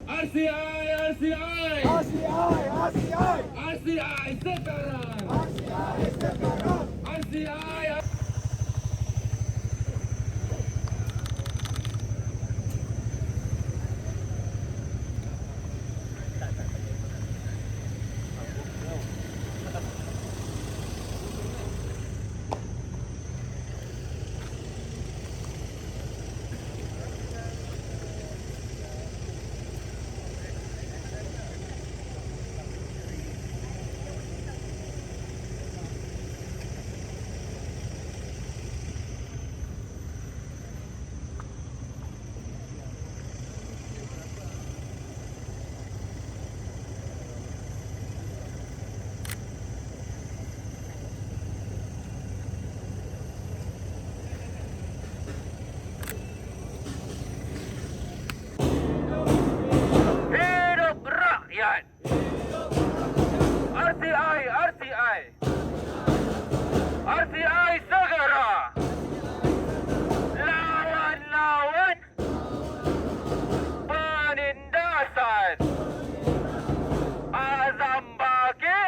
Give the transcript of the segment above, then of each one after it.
RCI, RCI, RCI, RCI, RCI sekarang, RCI sekarang. RCI. Hidup rakyat! RCI, RCI! RCI segera! Lawan-lawan penindasan! Azam bagi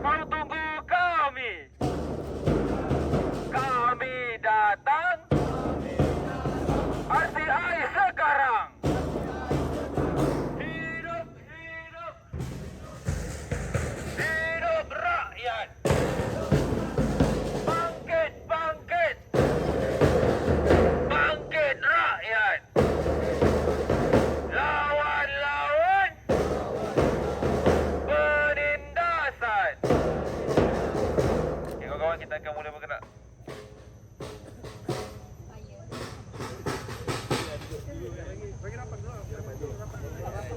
kau tunggu kami! Kami datang! RCI sekarang! Hidup, hidup! Hidup rakyat! Bangkit, bangkit! Bangkit rakyat! Lawan-lawan penindasan! Okay, kawan-kawan, kita akan mula bergerak.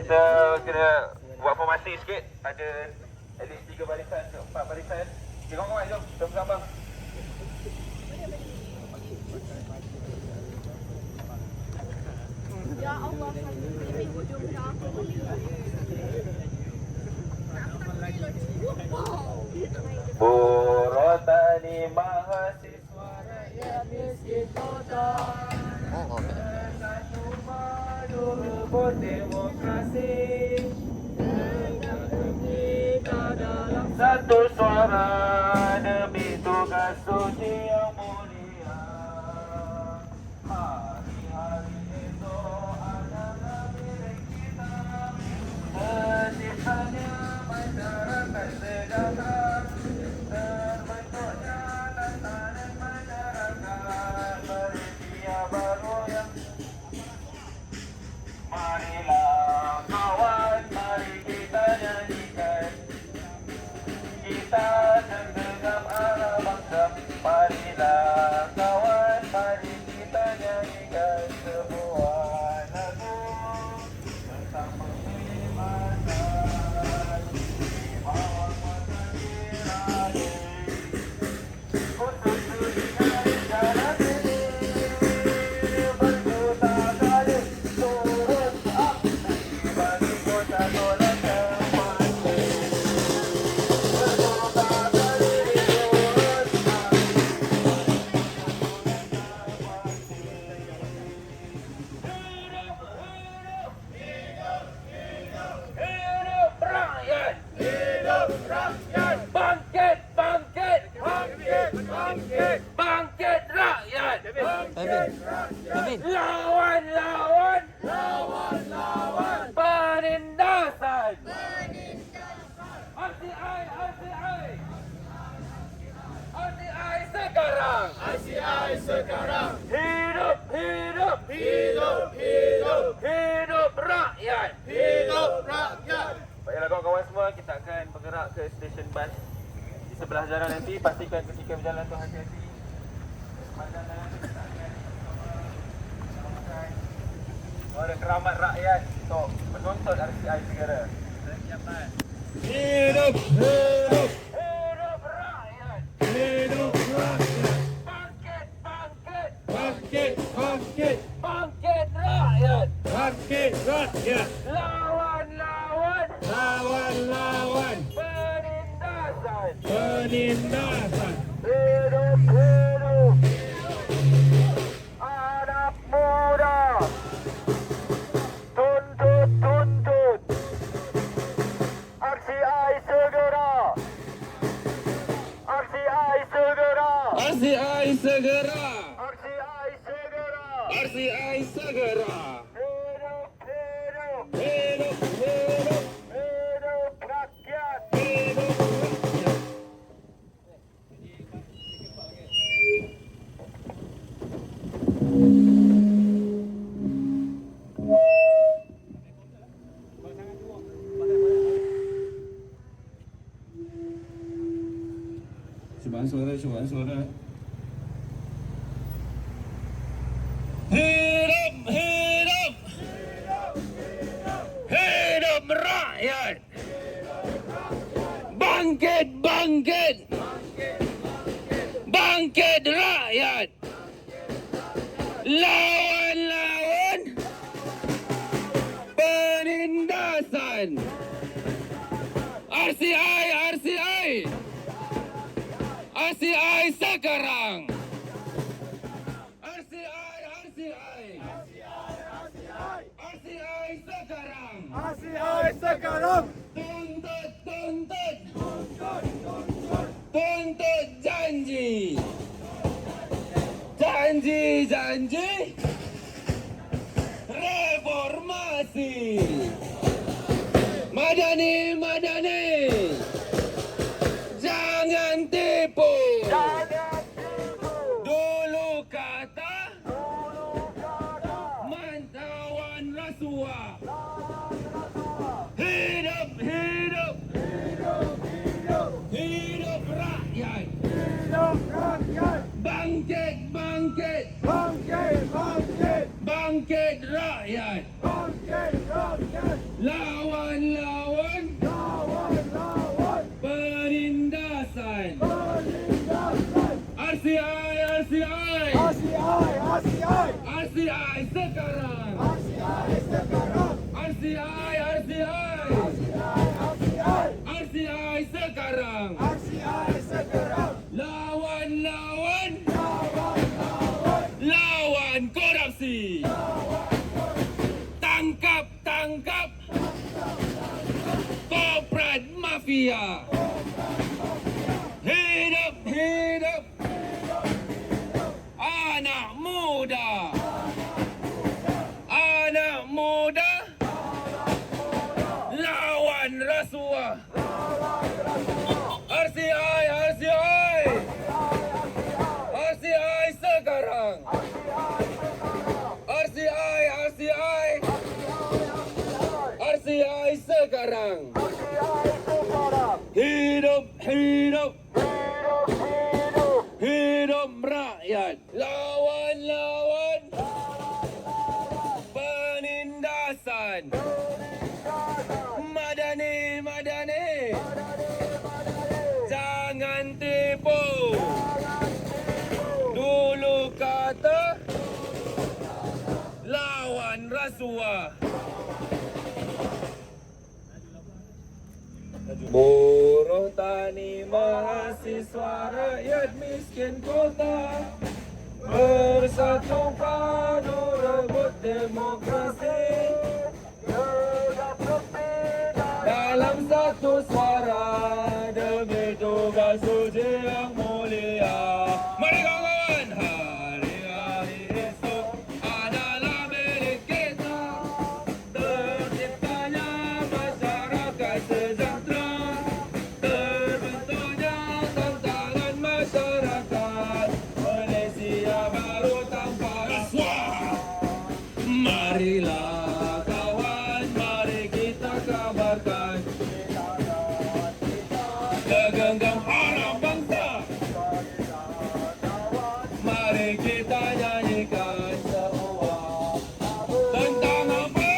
Kita kena buat formasi sikit. Ada at least 3 barisan ke 4 barisan. Okay, kawan-kawan, jom kita bersambang. Ya Allah, ini hujung ke aku ni. Burotani mahasiswa rakyat miskin kota. Bersatu maju rebut demokrasi. Dengan kita dalam satu suara demi tugas suci yang mulia. Hari-hari esok adalah milik kita. Terciptanya masyarakat sejahtera. Terbentuknya tatanan masyarakat berusia baru yang marilah kawan, mari kita nyanyikan. Kita menggenggam arah bangsa. Marilah kawan, mari kita nyanyikan sebuah lagu tentang pembebasan di bawah kuasa tiraje. Untuk tujuan jalan ini berjuta kali turun aksi bagi kota tolak kembali. Berjuta kali turun aksi. Hidup rakyat! Hidup rakyat! Bangkit! Bangkit! Bangkit! Bangkit! Bangkit rakyat! Bangkit rakyat! Lawan! Lawan! Lawan! Lawan! Penindasan! Penindasan! RCI! RCI! RCI sekarang! RCI sekarang! Hidup! Hidup! Hidup! Hidup! Hidup rakyat! Hidup rakyat! Baiklah kawan-kawan semua, kita akan bergerak ke stesen bas di sebelah jalan nanti. Pastikan ketika berjalan tu hati-hati. Sepanjang jalan tu kita akan ada keramat rakyat untuk menuntut RCI segera. Hidup! Hidup! Hidup rakyat! Hidup rakyat! Bangkit! Bangkit! Bangkit! Bangkit! Bangkit rakyat! Bangkit rakyat! Lawan! Lawan! Lawan! Lawan! Penindasan! Penindasan! Hidup! Hidup! Anak muda! RCI segera. RCI segera. RCI segera. Hidup, hidup, Hidup, hidup, hidup rakyat. hidup rakyat. Subhan suara, subhan suara. Hidup, hidup, hidup rakyat. Bangkit, bangkit, bangkit rakyat. Lawan, lawan penindasan. RCI, RCI, RCI sekarang. RCI, RCI, RCI sekarang. RCI sekarang. Tuntut, tuntut, tuntut janji. Janji, janji reformasi. Madani, Madani, jangan tipu. Dulu kata mantawan rasuah. Hidup, hidup, hidup rakyat. Hidup rakyat. Bangkit, bangkit, Bangkit, bangkit, bangkit rakyat. bangkit rakyat. Lawan, lawan Lawan, lawan penindasan. penindasan. RCI, RCI, RCI, RCI, RCI sekarang. RCI sekarang. RCI, RCI, RCI, RCI sekarang. RCI sekarang. Lawan, lawan, Lawan, lawan, lawan korupsi. Tangkap, tangkap korporat mafia. Hidup, hidup anak muda. Anak muda lawan rasuah. RCI, RCI, RCI sekarang. RCI, RCI, RCI sekarang. Hidup, hidup, hidup rakyat. Lawan, lawan penindasan. Madani, Madani, jangan tipu. Dulu kata lawan rasuah. Buruh tani mahasiswa rakyat miskin kota bersatu padu rebut demokrasi dalam satu suara demi tugas suci yang mulia. Mari kawan, hari-hari esok adalah milik kita. Terciptanya masyarakat sejahtera, terbentuknya tantangan masyarakat Malaysia baru tanpa rasuah. Marilah kawan, mari kita kabarkan kegenggam anak bangsa. Mari kita nyanyikan semua tentang apa?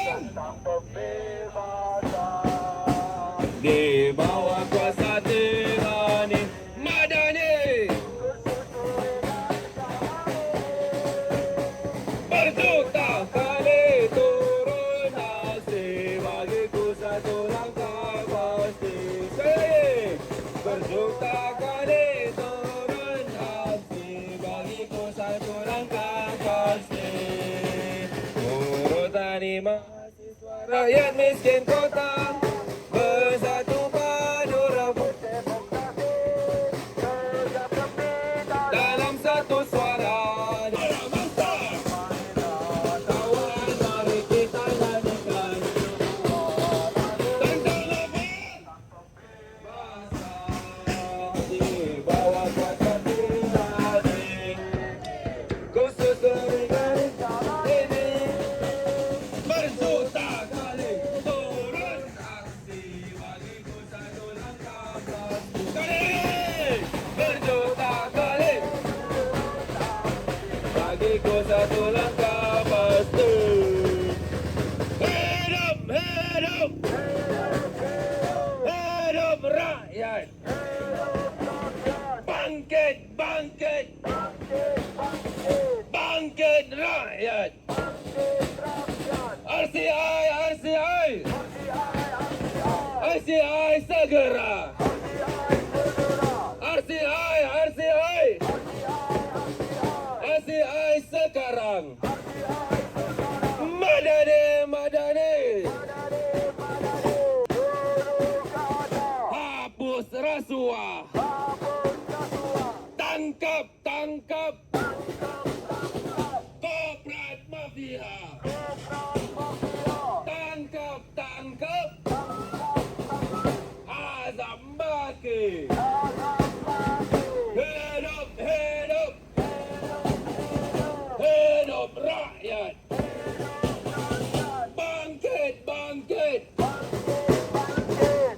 Di bawah kuasa tirani Madani. Berjuta kali turun hasil bagiku satu langkah pasti. Sekali berjuta kali turun hasil bagiku satu langkah pasti. Buruh tani mahasiswa rakyat miskin kota bersatu padu rebut demokrasi. bangkit, bangkit rakyat. RCI, RCI, RCI segera. RCI, RCI, RCI sekarang. Madani, Madani. Hapus rasuah. Tangkap, tangkap. Korporat mafia. Tangkap, tangkap. Azam Baki. Hidup, hidup. Hidup rakyat. Bangkit, bangkit.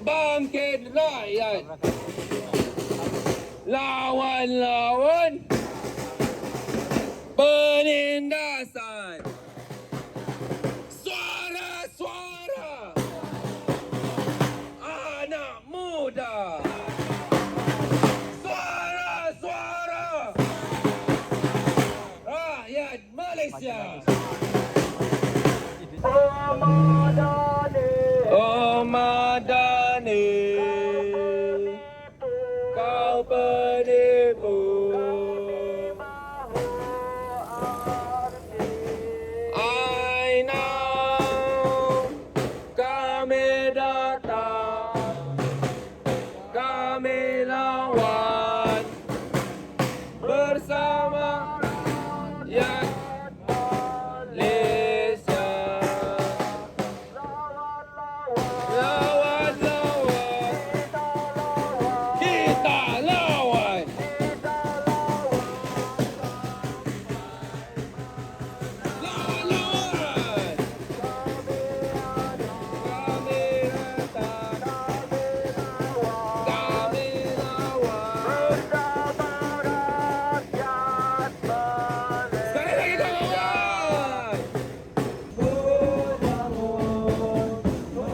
Bangkit rakyat. Lawan, lawan. Penindasan. Suara, suara. Anak muda. Suara, suara. Rakyat Malaysia. Oh Madani, kau penipu. I know, kami datang, kami lawan bersama rakyat Malaysia. Lawan, lawan, kita lawan. Lawan, lawan. Kami datang, kami lawan. Sekali lagi kawan.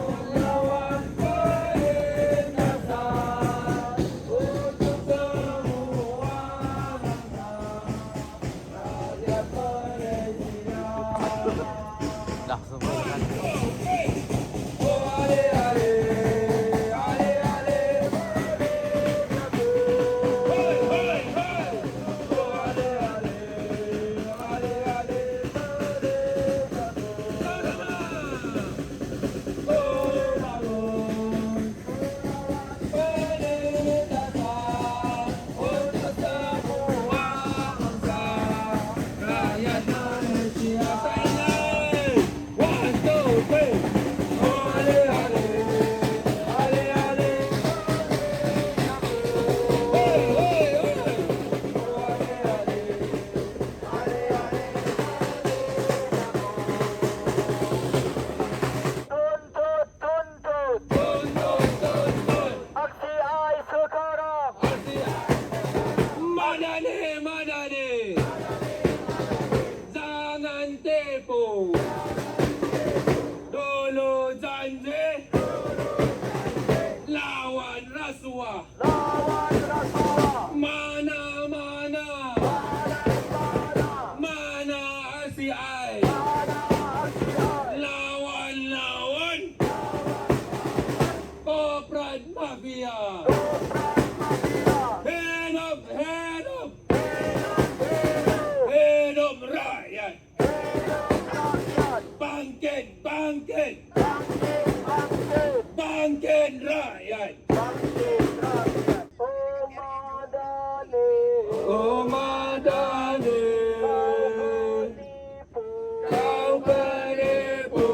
Melawan penindasan untuk semua bangsa rakyat Malaysia. Oh ale ale, ale ale merdekaku. Hei hei hei. Oh ale ale, ale ale merdekaku. Sama-sama. Oh bangun penindasan untuk semua bangsa rakyat Malaysia. Sayang. 1, 2, 3. Oh ale ale, ale ale. Hei hei hei. Oh ale ale, ale ale. Tuntut, tuntut. RCI sekarang. Madani, Madani. Jangan tipu. Dulu janji. Lawan rasuah. Mana, mana. Mana RCI. Lawan, lawan. Korporat mafia. Hidup, hidup. Hidup rakyat. Bangkit, bangkit. Bangkit rakyat. Oh Madani, kau penipu.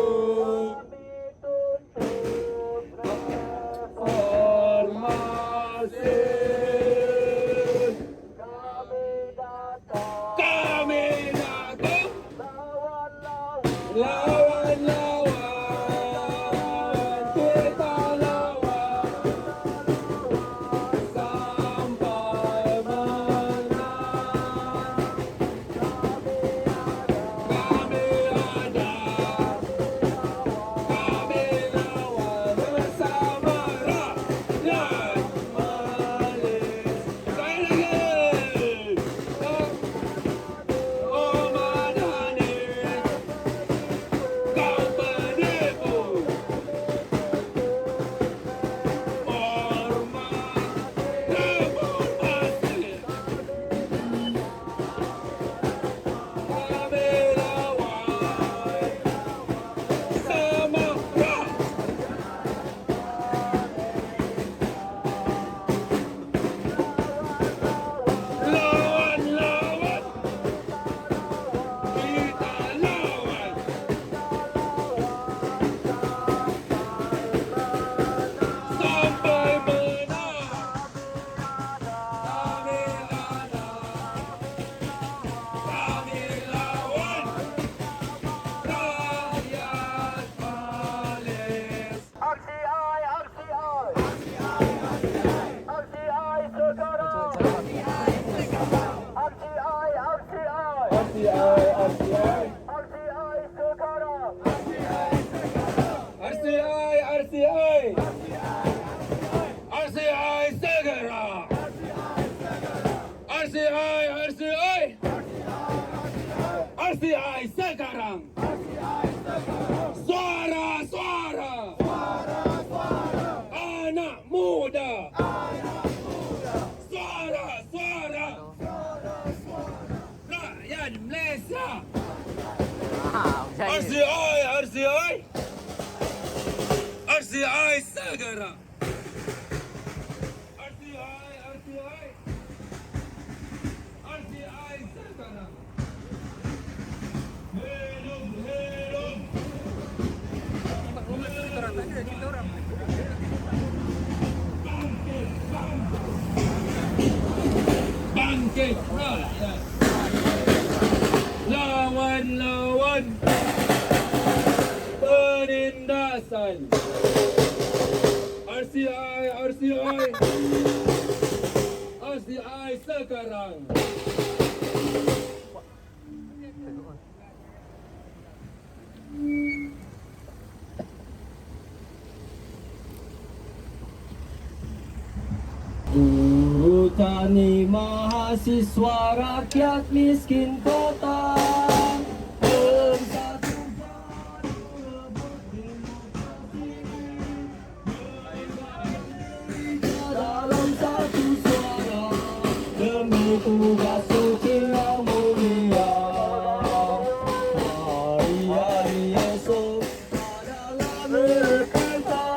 Formasi. Kami datang. Lawan, lawan. Kita lawan. Sampai menang. RCI, RCI. RCI sekarang. RCI, RCI. RCI segera. RCI, RCI. RCI sekarang. Suara, suara. Anak muda. Suara, suara. Rakyat Malaysia. RCI, RCI. RCI segera. RCI, RCI. RCI sekarang. Hidup, hidup. Bangkit rakyat. Lawan, lawan penindasan. RCI, RCI. RCI sekarang. Guru tani mahasiswa rakyat miskin kota bersatu padu rebut demokrasi dalam satu suara demi tugas suci yang mulia. Hari-hari esok adalah berkata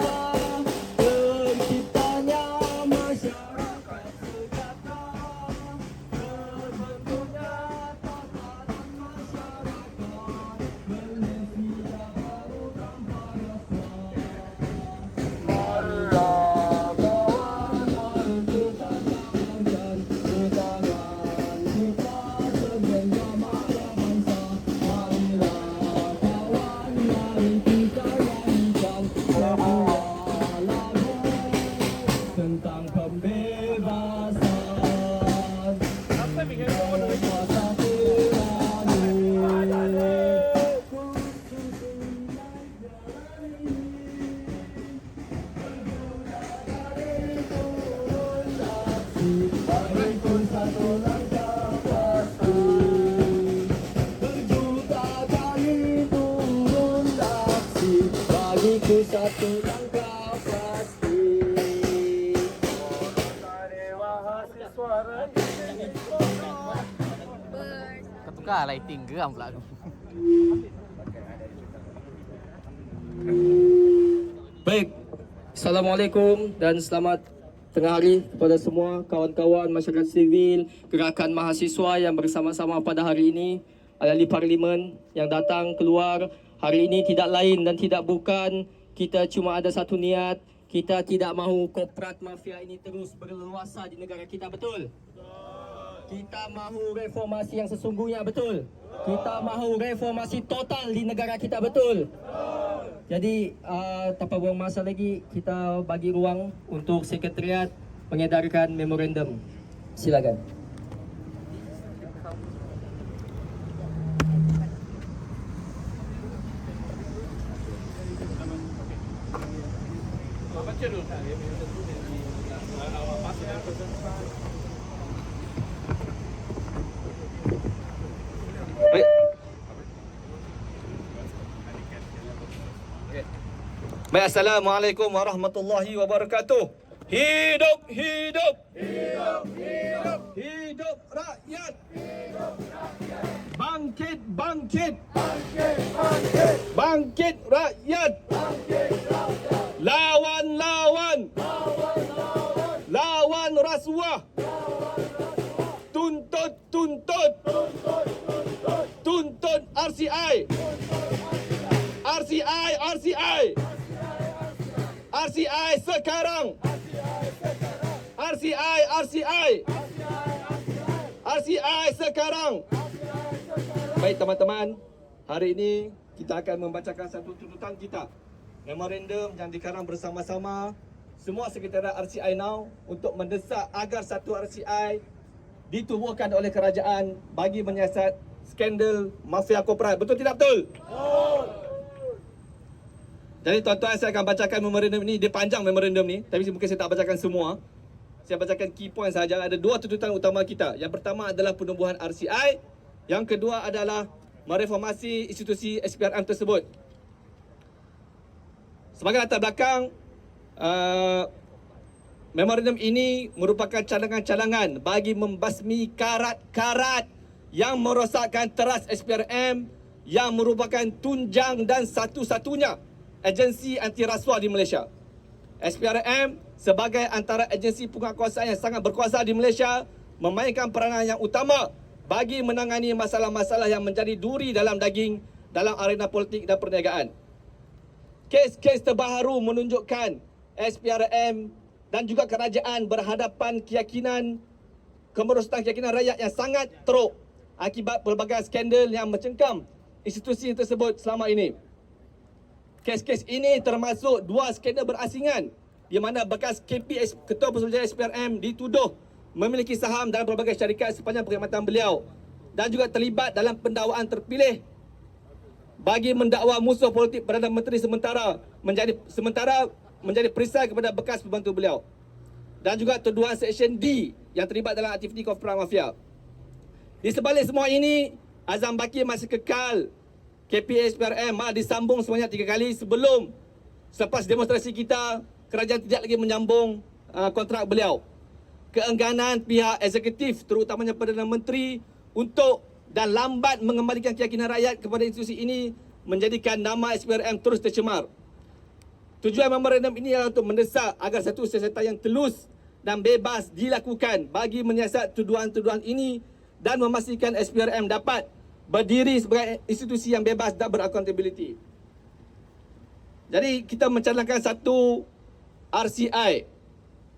terciptanya masyarakat sejahtera, terbentuknya tatanan masyarakat Malaysia baru tanpa rasa. Marilah kawan, mari kita jalankan tangan kita segenggam mata bangsa. Marilah kawan, mari kita nyanyikan sebuah lagu tentang pembebasan. Berkuasa tirani, bagiku satu langkah pasti. Berjuta kali turun aksi, bagiku satu langkah pasti. Ketukar lighting geram pula aku. Baik, Assalamualaikum dan selamat tengah hari kepada semua kawan-kawan masyarakat sivil, gerakan mahasiswa yang bersama-sama pada hari ini, ahli parlimen yang datang keluar hari ini tidak lain dan tidak bukan, kita cuma ada satu niat, kita tidak mahu korporat mafia ini terus berleluasa di negara kita, betul? Kita mahu reformasi yang sesungguhnya, betul? Kita mahu reformasi total di negara kita, betul? Jadi tanpa buang masa lagi, kita bagi ruang untuk sekretariat mengedarkan memorandum. Silakan. Baik. Baik, Assalamualaikum warahmatullahi wabarakatuh. Hidup, hidup. Hidup, hidup. Hidup rakyat. Hidup rakyat. Bangkit, bangkit. Bangkit, bangkit. Bangkit rakyat. Bangkit rakyat. Lawan, lawan. Lawan, lawan. Lawan rasuah. Lawan rasuah. Tuntut, tuntut. Tuntut, tuntut. Tuntut RCI. RCI, RCI. RCI sekarang. RCI, RCI. RCI sekarang. Baik teman-teman, hari ini kita akan membacakan satu tuntutan kita. Memorandum yang dikarang bersama-sama semua sekretariat RCI Now untuk mendesak agar satu RCI ditubuhkan oleh kerajaan bagi menyiasat skandal mafia korporat. Betul tidak betul? Jadi tuan-tuan, saya akan bacakan memorandum ini. Dia panjang memorandum ni, tapi mungkin saya tak bacakan semua. Saya bacakan key point saja. Ada dua tuntutan utama kita. Yang pertama adalah penubuhan RCI. Yang kedua adalah mereformasi institusi SPRM tersebut. Sebagai latar belakang, memorandum ini merupakan cadangan-cadangan bagi membasmi karat-karat yang merosakkan teras SPRM yang merupakan tunjang dan satu-satunya agensi anti rasuah di Malaysia. SPRM sebagai antara agensi penguatkuasaan yang sangat berkuasa di Malaysia memainkan peranan yang utama bagi menangani masalah-masalah yang menjadi duri dalam daging dalam arena politik dan perniagaan. Kes-kes terbaru menunjukkan SPRM dan juga kerajaan berhadapan kemerosotan keyakinan rakyat yang sangat teruk akibat pelbagai skandal yang mencengkam institusi tersebut selama ini. Kes-kes ini termasuk dua skandal berasingan di mana bekas KPS Ketua Pesuruhjaya SPRM dituduh memiliki saham dalam pelbagai syarikat sepanjang perkhidmatan beliau dan juga terlibat dalam pendakwaan terpilih bagi mendakwa musuh politik Perdana Menteri sementara menjadi perisai kepada bekas pembantu beliau dan juga tuduhan Seksyen D yang terlibat dalam aktiviti korporat mafia. Di sebalik semua ini, Azam Baki masih kekal KPS SPRM malah disambung sebanyak 3 kali selepas demonstrasi kita, kerajaan tidak lagi menyambung kontrak beliau. Keengganan pihak eksekutif terutamanya Perdana Menteri untuk dan lambat mengembalikan keyakinan rakyat kepada institusi ini menjadikan nama SPRM terus tercemar. Tujuan memorandum ini adalah untuk mendesak agar satu siasatan yang telus dan bebas dilakukan bagi menyiasat tuduhan-tuduhan ini dan memastikan SPRM dapat berdiri sebagai institusi yang bebas dan beraccountability. Jadi kita mencadangkan satu RCI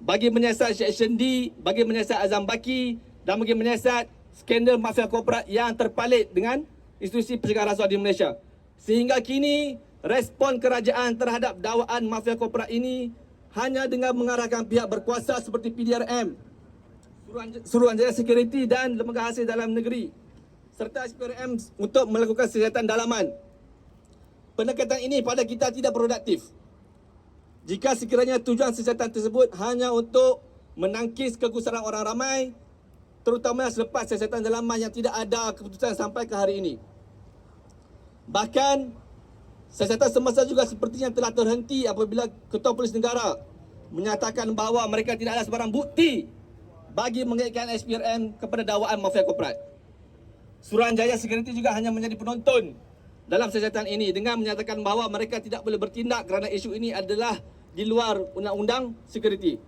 bagi menyiasat Seksyen D, bagi menyiasat Azam Baki dan bagi menyiasat skandal mafia korporat yang terpalit dengan institusi pencegahan rasuah di Malaysia. Sehingga kini respon kerajaan terhadap dakwaan mafia korporat ini hanya dengan mengarahkan pihak berkuasa seperti PDRM, Suruhanjaya Security dan Lembaga Hasil Dalam Negeri serta SPRM untuk melakukan siasatan dalaman. Pendekatan ini pada kita tidak produktif. Jika sekiranya tujuan siasatan tersebut hanya untuk menangkis kegusaran orang ramai, terutama selepas siasatan dalaman yang tidak ada keputusan sampai ke hari ini. Bahkan, siasatan semasa juga sepertinya telah terhenti apabila Ketua Polis Negara menyatakan bahawa mereka tidak ada sebarang bukti bagi mengaitkan SPRM kepada dakwaan mafia korporat. Suruhanjaya Security juga hanya menjadi penonton dalam siasatan ini dengan menyatakan bahawa mereka tidak boleh bertindak kerana isu ini adalah di luar undang-undang security.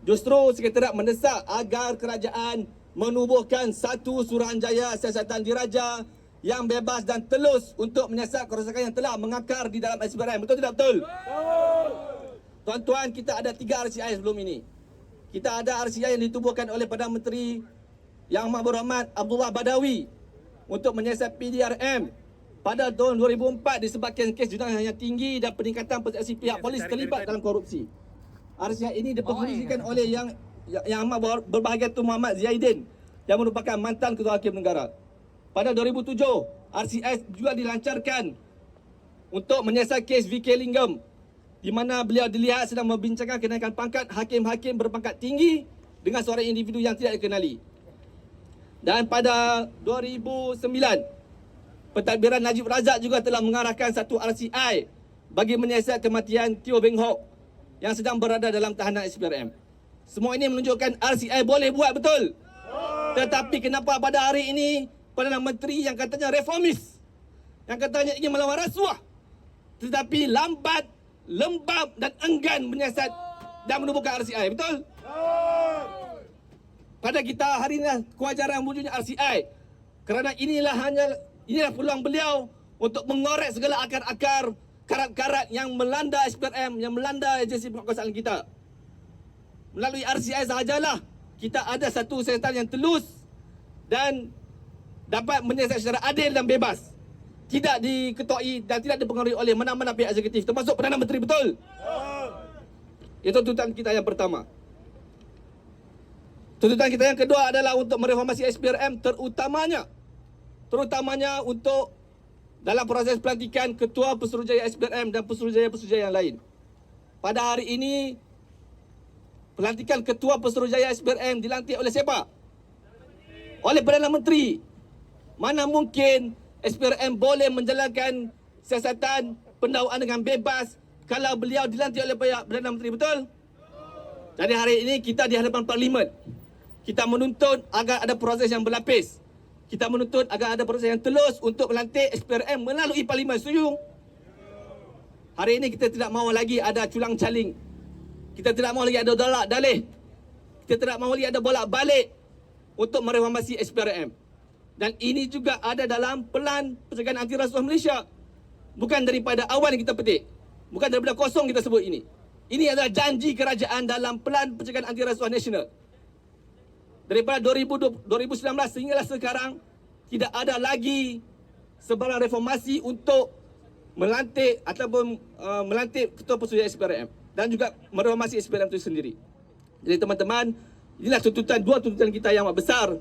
Justru Sekretariat mendesak agar kerajaan menubuhkan satu Suruhanjaya Siasatan Diraja yang bebas dan telus untuk menyiasat kerosakan yang telah mengakar di dalam SPRM. Betul tidak betul? Tuan-tuan, kita ada 3 RCI sebelum ini. Kita ada RCI yang ditubuhkan oleh Perdana Menteri Yang Amat Berhormat Abdullah Badawi untuk menyiasat PDRM pada tahun 2004 disebabkan kes judangan yang tinggi dan peningkatan persepsi pihak polis terlibat dalam korupsi. RCI ini dipengerusikan oleh yang amat berbahagia Tun Muhammad Zaidin yang merupakan mantan Ketua Hakim Negara. Pada 2007, RCI juga dilancarkan untuk menyiasat kes VK Lingam di mana beliau dilihat sedang membincangkan kenaikan pangkat hakim-hakim berpangkat tinggi dengan seorang individu yang tidak dikenali. Dan pada 2009, Pentadbiran Najib Razak juga telah mengarahkan satu RCI bagi menyiasat kematian Teo Beng Hock yang sedang berada dalam tahanan SPRM. Semua ini menunjukkan RCI boleh buat, betul? Tetapi kenapa pada hari ini Perdana Menteri yang katanya reformis, yang katanya ingin melawan rasuah, tetapi lambat, lembab dan enggan menyiasat dan menubuhkan RCI, betul? Pada kita hari ini kewajaran wujudnya RCI kerana inilah peluang beliau untuk mengorek segala akar-akar karat-karat yang melanda SPRM, yang melanda agensi penguatkuasaan kita. Melalui RCI sahajalah kita ada satu siasatan yang telus dan dapat menyiasat secara adil dan bebas, tidak diketuai dan tidak dipengaruhi oleh mana-mana pihak eksekutif termasuk Perdana Menteri, betul? Itu tuntutan kita yang pertama. Tuntutan kita yang kedua adalah untuk mereformasi SPRM, terutamanya terutamanya untuk dalam proses pelantikan Ketua Pesuruhjaya SPRM dan Pesuruhjaya-Pesuruhjaya yang lain. Pada hari ini, pelantikan Ketua Pesuruhjaya SPRM dilantik oleh siapa? Oleh Perdana Menteri. Mana mungkin SPRM boleh menjalankan siasatan pendakwaan dengan bebas kalau beliau dilantik oleh Perdana Menteri, betul? Jadi hari ini kita di hadapan Parlimen. Kita menuntut agar ada proses yang berlapis. Kita menuntut agar ada proses yang telus untuk melantik SPRM melalui Parlimen. Setuju? Hari ini kita tidak mahu lagi ada culang-caling. Kita tidak mahu lagi ada dolak dalih. Kita tidak mahu lagi ada bolak-balik untuk mereformasi SPRM. Dan ini juga ada dalam Pelan Pencegahan Anti Rasuah Malaysia. Bukan daripada awal kita petik. Bukan daripada kosong kita sebut ini. Ini adalah janji kerajaan dalam Pelan Pencegahan Anti Rasuah Nasional. Daripada 2019 sehinggalah sekarang, tidak ada lagi sebarang reformasi untuk melantik ataupun melantik Ketua Pesuruhjaya SPRM dan juga mereformasi SPRM itu sendiri. Jadi teman-teman, inilah dua tuntutan kita yang besar,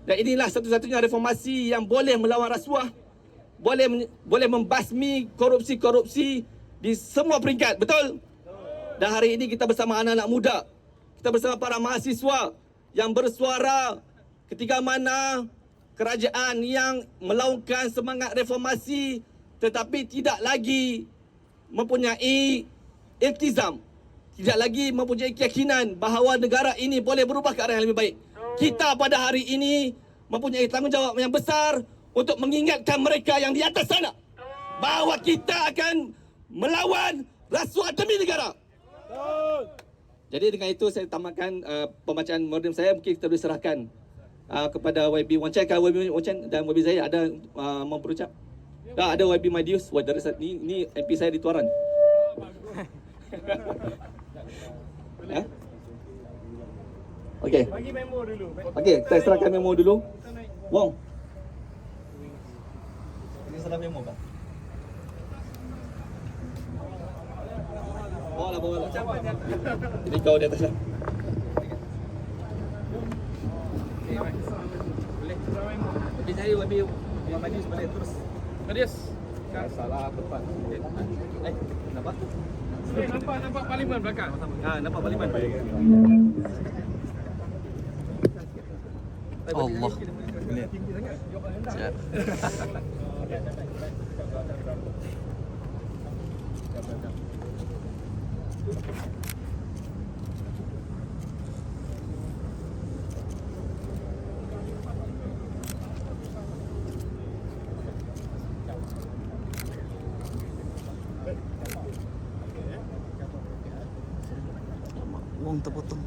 dan inilah satu-satunya reformasi yang boleh melawan rasuah, boleh membasmi korupsi-korupsi di semua peringkat, betul? Dan hari ini kita bersama anak-anak muda, kita bersama para mahasiswa yang bersuara ketika mana kerajaan yang melaungkan semangat reformasi tetapi tidak lagi mempunyai iltizam, tidak lagi mempunyai keyakinan bahawa negara ini boleh berubah ke arah yang lebih baik. Kita pada hari ini mempunyai tanggungjawab yang besar untuk mengingatkan mereka yang di atas sana bahawa kita akan melawan rasuah demi negara. Jadi dengan itu saya tamatkan pembacaan moden saya. Mungkin kita boleh serahkan kepada YB Wan Chai. Kalau YB Wan Chai dan YB saya ada mau berucap. Ada YB Madius. Ini MP saya di Tuaran. Ya? Okey. Bagi memo dulu. Okey, saya serahkan memo dulu. Wong. Ini serah memo, Pak. Bawa lah. Jadi kau di atas lah. Boleh. Tapi saya lebih Madius boleh terus. Madius. Salah tepat. Kenapa? Nampak Parlimen belakang. Nampak Parlimen. Allah. Sekejap. Wong terpotong.